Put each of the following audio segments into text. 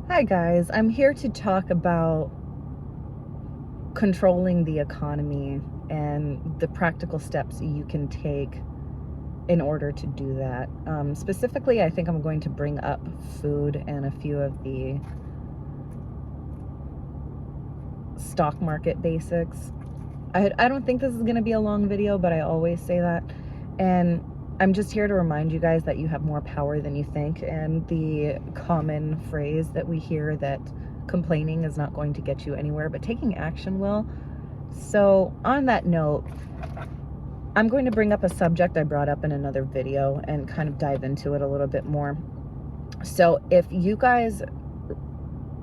Hi guys, I'm here to talk about controlling the economy and the practical steps you can take in order to do that. Specifically, I think I'm going to bring up food and a few of the stock market basics. I don't think this is going to be a long video, but I always say that. And I'm just here to remind you guys that you have more power than you think. And the common phrase that we hear that complaining is not going to get you anywhere, but taking action will. So on that note, I'm going to bring up a subject I brought up in another video and kind of dive into it a little bit more. So if you guys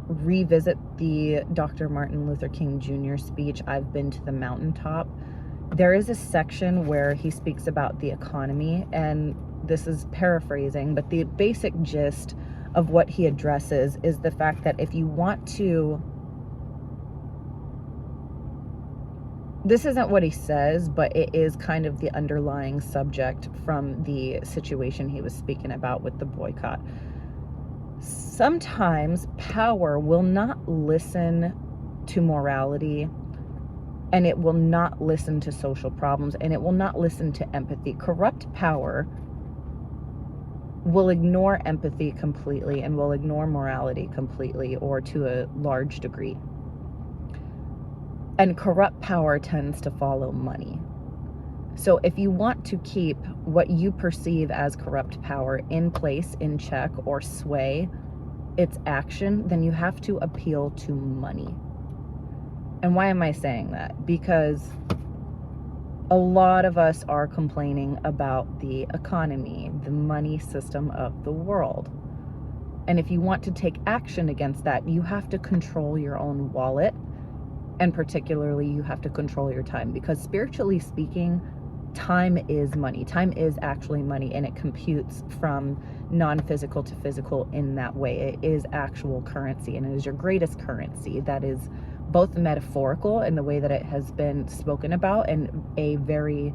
revisit the Dr. Martin Luther King Jr. speech, I've Been to the Mountaintop, there is a section where he speaks about the economy, and this is paraphrasing, but the basic gist of what he addresses is the fact that if you want to, this isn't what he says, but it is kind of the underlying subject from the situation he was speaking about with the boycott. Sometimes power will not listen to morality, and it will not listen to social problems, and it will not listen to empathy. Corrupt power will ignore empathy completely and will ignore morality completely, or to a large degree. And corrupt power tends to follow money. So if you want to keep what you perceive as corrupt power in place, in check, or sway its action, then you have to appeal to money. And why am I saying that? Because a lot of us are complaining about the economy, the money system of the world. And if you want to take action against that, you have to control your own wallet. And particularly, you have to control your time, because spiritually speaking, time is money. Time is actually money, and it computes from non-physical to physical in that way. It is actual currency, and it is your greatest currency. That is both metaphorical in the way that it has been spoken about, and a very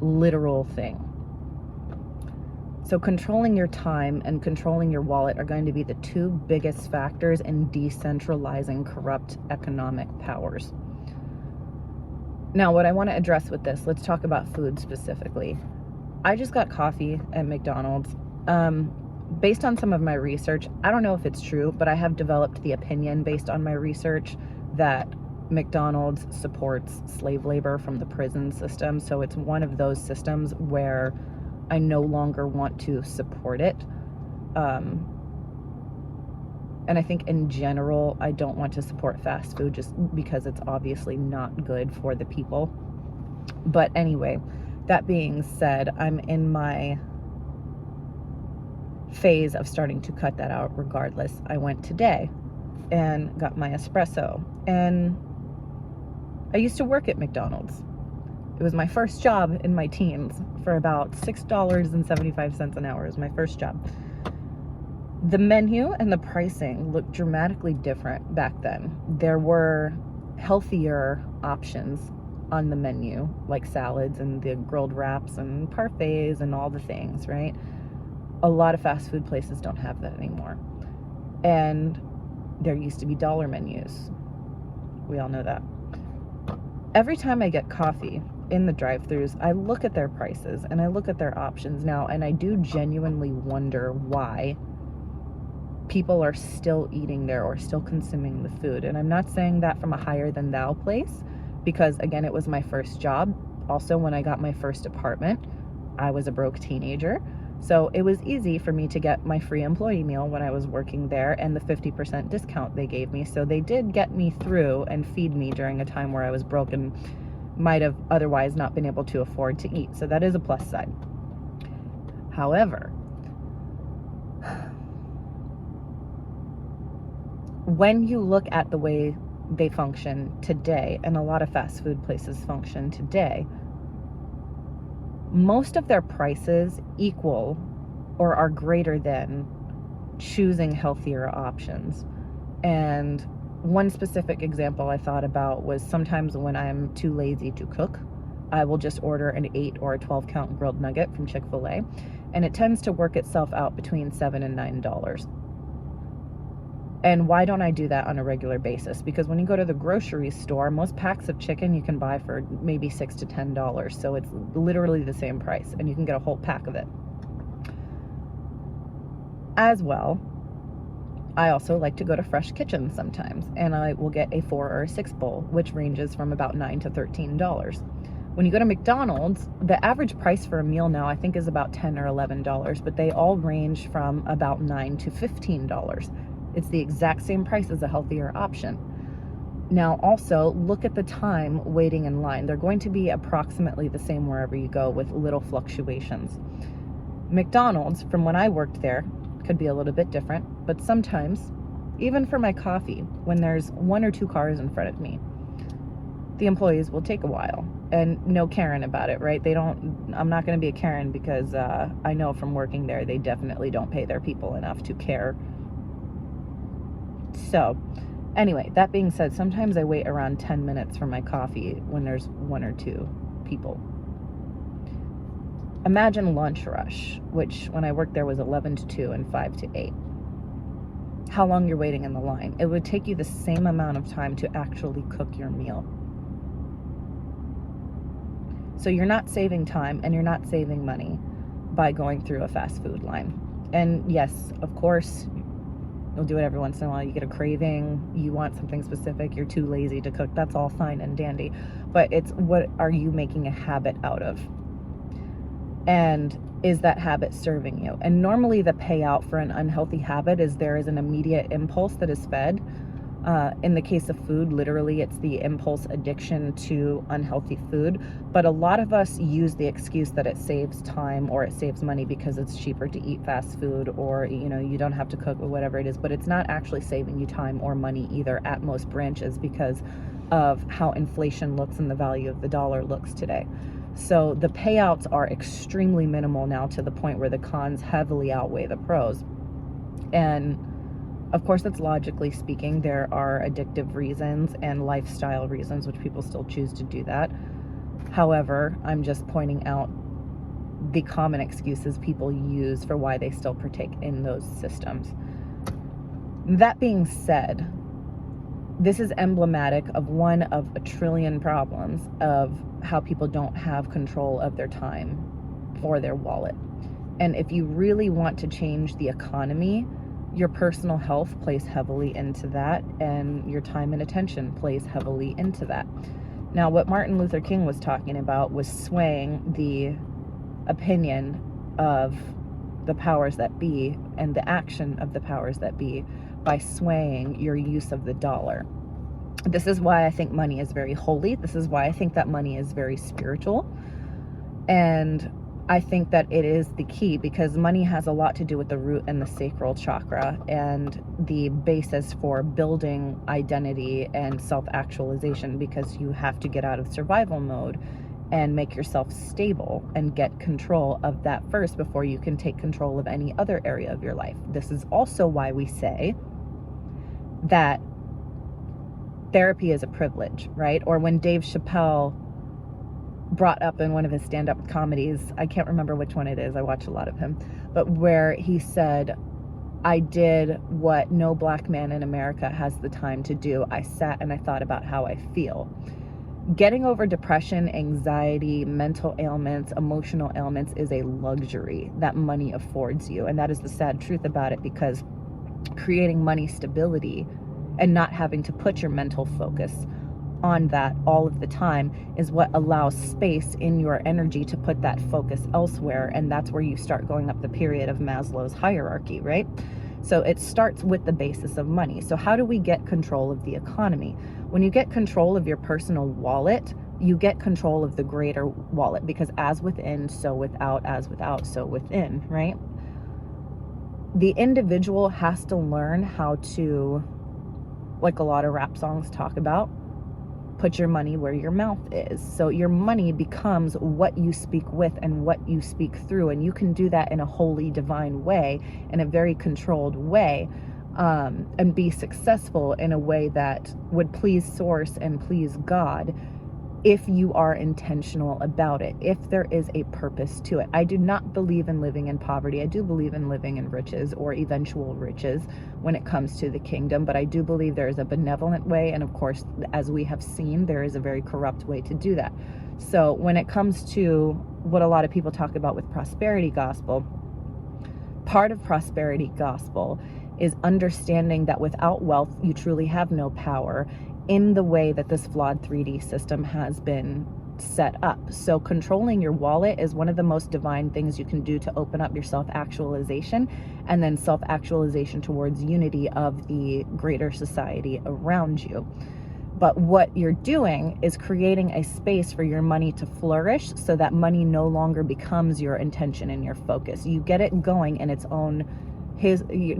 literal thing. So controlling your time and controlling your wallet are going to be the two biggest factors in decentralizing corrupt economic powers. Now, what I want to address with this, let's talk about food specifically. I just got coffee at McDonald's. Based on some of my research, I don't know if it's true, but I have developed the opinion based on my research that McDonald's supports slave labor from the prison system. So it's one of those systems where I no longer want to support it. And I think in general, I don't want to support fast food just because it's obviously not good for the people. But anyway, that being said, I'm in my phase of starting to cut that out regardless. I went today and got my espresso. And I used to work at McDonald's. It was my first job in my teens for about $6.75 an hour. It was my first job. The menu and the pricing looked dramatically different back then. There were healthier options on the menu, like salads and the grilled wraps and parfaits and all the things, right? A lot of fast food places don't have that anymore. And there used to be dollar menus. We all know that. Every time I get coffee in the drive-thrus, I look at their prices and I look at their options now, and I do genuinely wonder why people are still eating there or still consuming the food. And I'm not saying that from a higher than thou place, because again, it was my first job. Also, when I got my first apartment, I was a broke teenager. So it was easy for me to get my free employee meal when I was working there, and the 50% discount they gave me. So they did get me through and feed me during a time where I was broke and might have otherwise not been able to afford to eat. So that is a plus side. However, when you look at the way they function today, and a lot of fast food places function today, most of their prices equal or are greater than choosing healthier options. And one specific example I thought about was sometimes when I'm too lazy to cook, I will just order an 8 or a 12 count grilled nugget from Chick-fil-A, and it tends to work itself out between $7 and $9. And why don't I do that on a regular basis? Because when you go to the grocery store, most packs of chicken you can buy for maybe $6 to $10. So it's literally the same price, and you can get a whole pack of it. As well, I also like to go to Fresh Kitchen sometimes, and I will get a 4 or a 6 bowl, which ranges from about $9 to $13. When you go to McDonald's, the average price for a meal now I think is about $10 or $11, but they all range from about $9 to $15. It's the exact same price as a healthier option. Now also, look at the time waiting in line. They're going to be approximately the same wherever you go, with little fluctuations. McDonald's, from when I worked there, could be a little bit different, but sometimes, even for my coffee, when there's 1 or 2 cars in front of me, the employees will take a while. And no Karen about it, right? I'm not going to be a Karen, because I know from working there, they definitely don't pay their people enough to care. So anyway, that being said, sometimes I wait around 10 minutes for my coffee when there's 1 or 2 people. Imagine lunch rush, which when I worked there was 11 to 2 and 5 to 8. How long you're waiting in the line. It would take you the same amount of time to actually cook your meal. So you're not saving time and you're not saving money by going through a fast food line. And yes, of course, you'll do it every once in a while. You get a craving, you want something specific, you're too lazy to cook. That's all fine and dandy. But it's, what are you making a habit out of? And is that habit serving you? And normally the payout for an unhealthy habit is there is an immediate impulse that is fed. In the case of food, literally it's the impulse addiction to unhealthy food. But a lot of us use the excuse that it saves time or it saves money because it's cheaper to eat fast food, or, you know, you don't have to cook or whatever it is. But it's not actually saving you time or money either at most branches, because of how inflation looks and the value of the dollar looks today. So the payouts are extremely minimal now, to the point where the cons heavily outweigh the pros. And of course, that's logically speaking. There are addictive reasons and lifestyle reasons which people still choose to do that. However, I'm just pointing out the common excuses people use for why they still partake in those systems. That being said, this is emblematic of one of a trillion problems of how people don't have control of their time or their wallet. And if you really want to change the economy, your personal health plays heavily into that, and your time and attention plays heavily into that. Now, what Martin Luther King was talking about was swaying the opinion of the powers that be and the action of the powers that be by swaying your use of the dollar. This is why I think money is very holy. This is why I think that money is very spiritual. And I think that it is the key, because money has a lot to do with the root and the sacral chakra, and the basis for building identity and self-actualization, because you have to get out of survival mode and make yourself stable and get control of that first before you can take control of any other area of your life. This is also why we say that therapy is a privilege, right? Or when Dave Chappelle brought up in one of his stand-up comedies, I can't remember which one it is, I watch a lot of him, but where he said, I did what no black man in America has the time to do. I sat and I thought about how I feel. Getting over depression, anxiety, mental ailments, emotional ailments is a luxury that money affords you. And that is the sad truth about it, because creating money stability and not having to put your mental focus on that all of the time is what allows space in your energy to put that focus elsewhere. And that's where you start going up the pyramid of Maslow's hierarchy, right? So it starts with the basis of money. So how do we get control of the economy? When you get control of your personal wallet, you get control of the greater wallet, because as within, so without, as without, so within, right? The individual has to learn how to, like a lot of rap songs talk about, put your money where your mouth is. So your money becomes what you speak with and what you speak through. And you can do that in a holy, divine way, in a very controlled way, and be successful in a way that would please Source and please God, if you are intentional about it, if there is a purpose to it. I do not believe in living in poverty. I do believe in living in riches or eventual riches when it comes to the kingdom, but I do believe there is a benevolent way. And of course, as we have seen, there is a very corrupt way to do that. So when it comes to what a lot of people talk about with prosperity gospel, part of prosperity gospel is understanding that without wealth, you truly have no power in the way that this flawed 3D system has been set up. So controlling your wallet is one of the most divine things you can do to open up your self-actualization, and then self-actualization towards unity of the greater society around you. But what you're doing is creating a space for your money to flourish so that money no longer becomes your intention and your focus. You get it going in its own,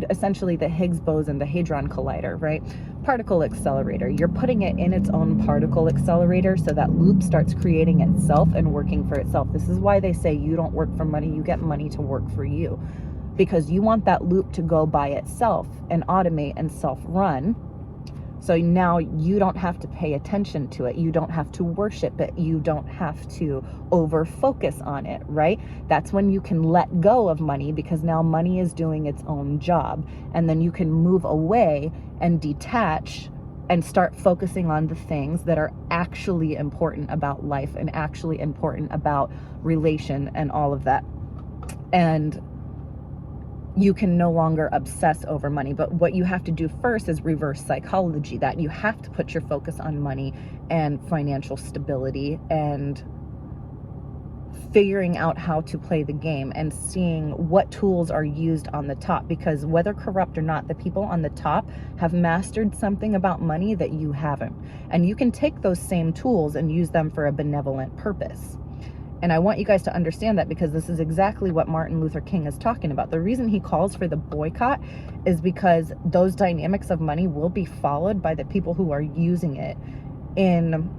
essentially the Higgs boson, the Hadron Collider, right? Particle accelerator. You're putting it in its own particle accelerator so that loop starts creating itself and working for itself. This is why they say you don't work for money, you get money to work for you. Because you want that loop to go by itself and automate and self-run. So now you don't have to pay attention to it. You don't have to worship it. You don't have to over focus on it, right? That's when you can let go of money, because now money is doing its own job. And then you can move away and detach and start focusing on the things that are actually important about life and actually important about relation and all of that. And you can no longer obsess over money. But what you have to do first is reverse psychology that. You have to put your focus on money and financial stability and figuring out how to play the game and seeing what tools are used on the top, because whether corrupt or not, the people on the top have mastered something about money that you haven't. And you can take those same tools and use them for a benevolent purpose. And I want you guys to understand that, because this is exactly what Martin Luther King is talking about. The reason he calls for the boycott is because those dynamics of money will be followed by the people who are using it in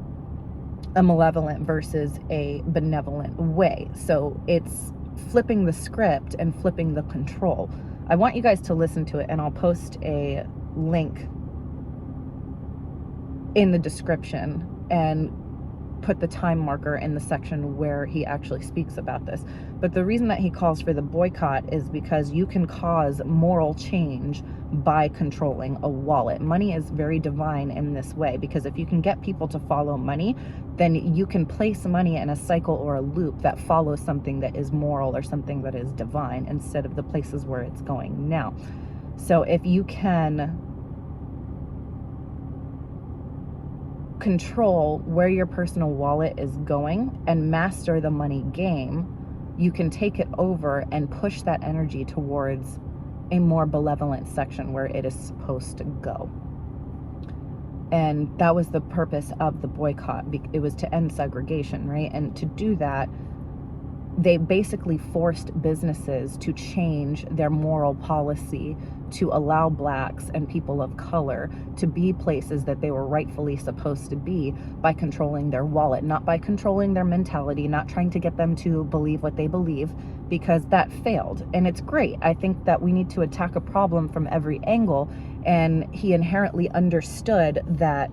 a malevolent versus a benevolent way. So it's flipping the script and flipping the control. I want you guys to listen to it, and I'll post a link in the description and put the time marker in the section where he actually speaks about this. But the reason that he calls for the boycott is because you can cause moral change by controlling a wallet. Money is very divine in this way, because if you can get people to follow money, then you can place money in a cycle or a loop that follows something that is moral or something that is divine, instead of the places where it's going now. So if you can control where your personal wallet is going and master the money game, you can take it over and push that energy towards a more benevolent section where it is supposed to go. And that was the purpose of the boycott. It was to end segregation, right? And to do that, they basically forced businesses to change their moral policy to allow blacks and people of color to be places that they were rightfully supposed to be, by controlling their wallet, not by controlling their mentality, not trying to get them to believe what they believe, because that failed. And it's great. I think that we need to attack a problem from every angle, and he inherently understood that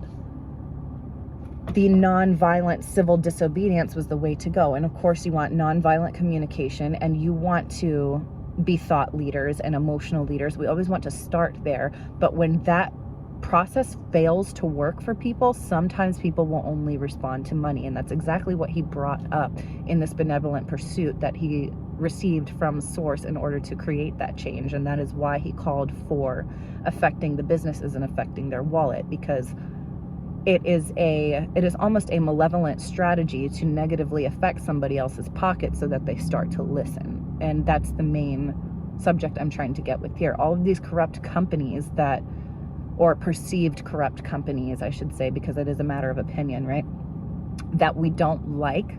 the nonviolent civil disobedience was the way to go. And of course, you want nonviolent communication, and you want to be thought leaders and emotional leaders. We always want to start there. But when that process fails to work for people, sometimes people will only respond to money. And that's exactly what he brought up in this benevolent pursuit that he received from Source in order to create that change. And that is why he called for affecting the businesses and affecting their wallet, because it is almost a malevolent strategy to negatively affect somebody else's pocket so that they start to listen. And that's the main subject I'm trying to get with here. All of these corrupt companies that, or perceived corrupt companies, I should say, because it is a matter of opinion, right? That we don't like,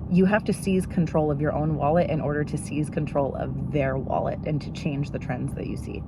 you have to seize control of your own wallet in order to seize control of their wallet and to change the trends that you see.